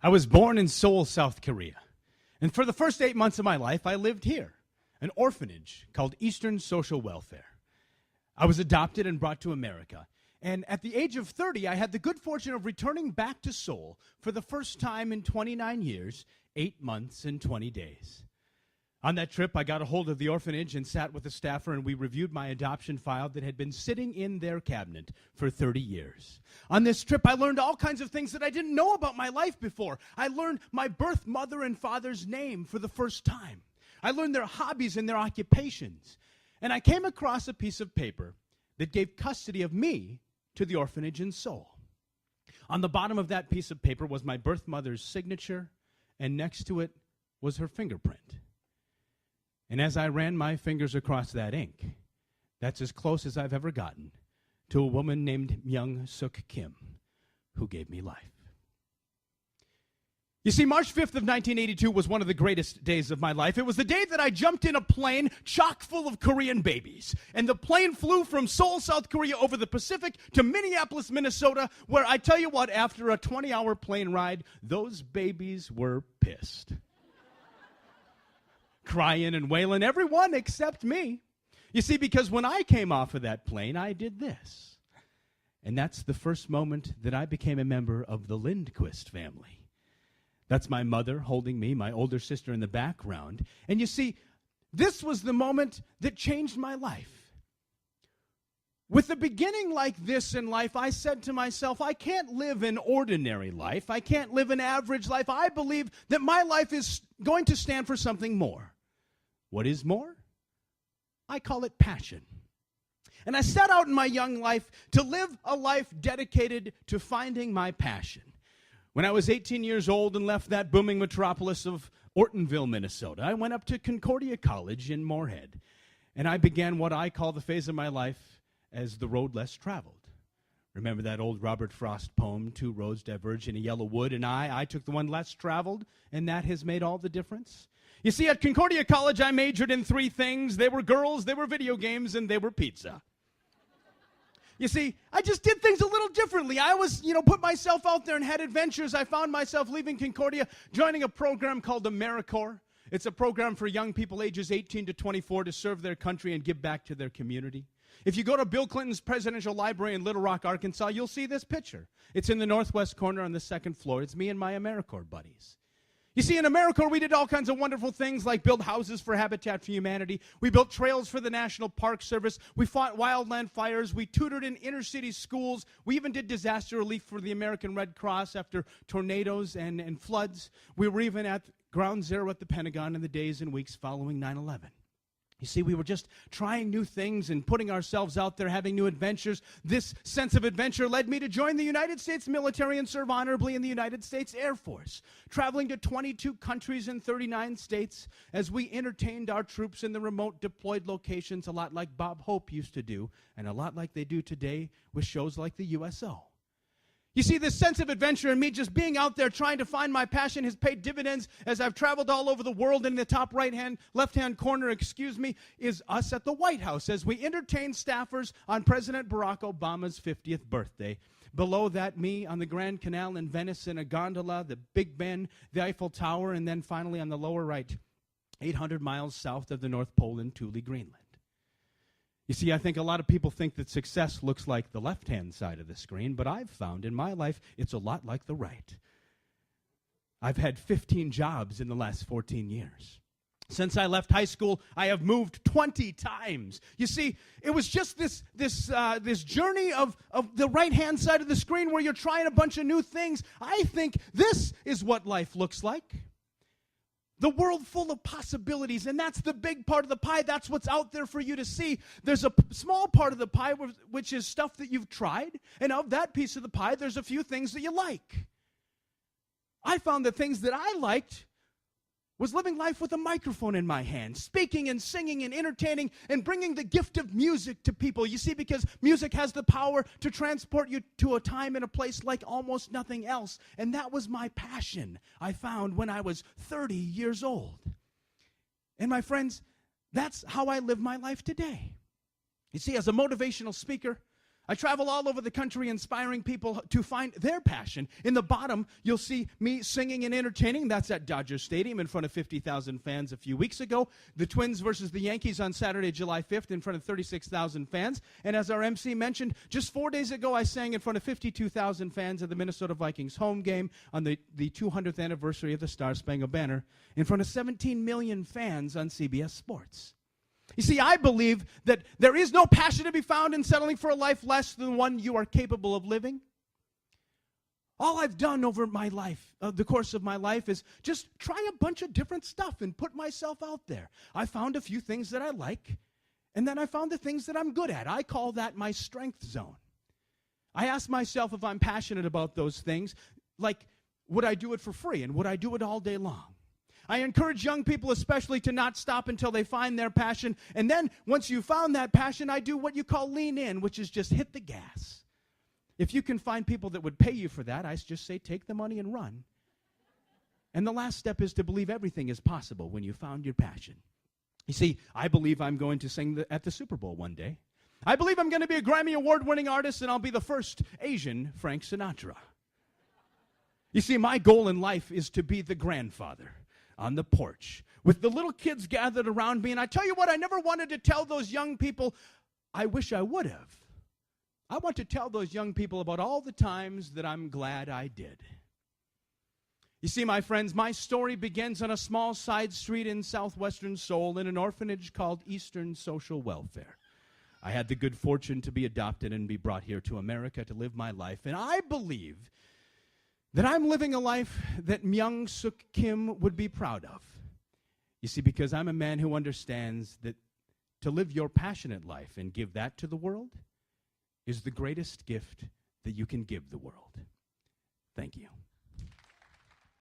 I was born in Seoul, South Korea. And for the first 8 months of my life, I lived here, an orphanage called Eastern Social Welfare. I was adopted and brought to America. And at the age of 30, I had the good fortune of returning back to Seoul for the first time in 29 years, 8 months and 20 days. On that trip, I got a hold of the orphanage and sat with a staffer, and we reviewed my adoption file that had been sitting in their cabinet for 30 years. On this trip, I learned all kinds of things that I didn't know about my life before. I learned my birth mother and father's name for the first time. I learned their hobbies and their occupations. And I came across a piece of paper that gave custody of me to the orphanage in Seoul. On the bottom of that piece of paper was my birth mother's signature, and next to it was her fingerprint. And as I ran my fingers across that ink, that's as close as I've ever gotten to a woman named Myung Suk Kim, who gave me life. You see, March 5th of 1982 was one of the greatest days of my life. It was the day that I jumped in a plane chock full of Korean babies. And the plane flew from Seoul, South Korea, over the Pacific to Minneapolis, Minnesota, where I tell you what, after a 20-hour plane ride, those babies were pissed. Crying and wailing, everyone except me. You see, because when I came off of that plane, I did this. And that's the first moment that I became a member of the Lindquist family. That's my mother holding me, my older sister in the background. And you see, this was the moment that changed my life. With a beginning like this in life, I said to myself, I can't live an ordinary life. I can't live an average life. I believe that my life is going to stand for something more. What is more? I call it passion. And I set out in my young life to live a life dedicated to finding my passion. When I was 18 years old and left that booming metropolis of Ortonville, Minnesota, I went up to Concordia College in Moorhead, and I began what I call the phase of my life as the road less traveled. Remember that old Robert Frost poem, "Two roads diverge in a yellow wood," and I took the one less traveled, and that has made all the difference. You see, at Concordia College, I majored in 3 things. They were girls, they were video games, and they were pizza. You see, I just did things a little differently. I was, put myself out there and had adventures. I found myself leaving Concordia, joining a program called AmeriCorps. It's a program for young people ages 18 to 24 to serve their country and give back to their community. If you go to Bill Clinton's Presidential Library in Little Rock, Arkansas, you'll see this picture. It's in the northwest corner on the 2nd floor. It's me and my AmeriCorps buddies. You see, in AmeriCorps, we did all kinds of wonderful things like build houses for Habitat for Humanity. We built trails for the National Park Service. We fought wildland fires. We tutored in inner-city schools. We even did disaster relief for the American Red Cross after tornadoes and floods. We were even at Ground Zero at the Pentagon in the days and weeks following 9/11. You see, we were just trying new things and putting ourselves out there, having new adventures. This sense of adventure led me to join the United States military and serve honorably in the United States Air Force, traveling to 22 countries and 39 states as we entertained our troops in the remote deployed locations, a lot like Bob Hope used to do, and a lot like they do today with shows like the USO. You see, this sense of adventure and me just being out there trying to find my passion has paid dividends as I've traveled all over the world. And in the top left-hand corner, is us at the White House as we entertain staffers on President Barack Obama's 50th birthday. Below that, me on the Grand Canal in Venice in a gondola, the Big Ben, the Eiffel Tower, and then finally on the lower right, 800 miles south of the North Pole in Thule, Greenland. You see, I think a lot of people think that success looks like the left-hand side of the screen, but I've found in my life it's a lot like the right. I've had 15 jobs in the last 14 years. Since I left high school, I have moved 20 times. You see, it was just this journey of the right-hand side of the screen where you're trying a bunch of new things. I think this is what life looks like. The world full of possibilities, and that's the big part of the pie. That's what's out there for you to see. There's a small part of the pie which is stuff that you've tried, and of that piece of the pie, there's a few things that you like. I found the things that I liked was living life with a microphone in my hand, speaking and singing and entertaining and bringing the gift of music to people. You see, because music has the power to transport you to a time and a place like almost nothing else. And that was my passion I found when I was 30 years old. And my friends, that's how I live my life today. You see, as a motivational speaker, I travel all over the country inspiring people to find their passion. In the bottom, you'll see me singing and entertaining. That's at Dodger Stadium in front of 50,000 fans a few weeks ago. The Twins versus the Yankees on Saturday, July 5th in front of 36,000 fans. And as our MC mentioned, just 4 days ago, I sang in front of 52,000 fans at the Minnesota Vikings home game on the 200th anniversary of the Star-Spangled Banner in front of 17 million fans on CBS Sports. You see, I believe that there is no passion to be found in settling for a life less than one you are capable of living. All I've done over my life, the course of my life, is just try a bunch of different stuff and put myself out there. I found a few things that I like, and then I found the things that I'm good at. I call that my strength zone. I ask myself if I'm passionate about those things, like, would I do it for free, and would I do it all day long? I encourage young people especially to not stop until they find their passion. And then once you've found that passion, I do what you call lean in, which is just hit the gas. If you can find people that would pay you for that, I just say take the money and run. And the last step is to believe everything is possible when you found your passion. You see, I believe I'm going to sing at the Super Bowl one day. I believe I'm going to be a Grammy Award-winning artist, and I'll be the first Asian Frank Sinatra. You see, my goal in life is to be the grandfather on the porch with the little kids gathered around me. And I tell you what, I never wanted to tell those young people, I wish I would have. I want to tell those young people about all the times that I'm glad I did. You see, my friends, my story begins on a small side street in southwestern Seoul in an orphanage called Eastern Social Welfare. I had the good fortune to be adopted and be brought here to America to live my life. And I believe that I'm living a life that Myung Suk Kim would be proud of. You see, because I'm a man who understands that to live your passionate life and give that to the world is the greatest gift that you can give the world. Thank you.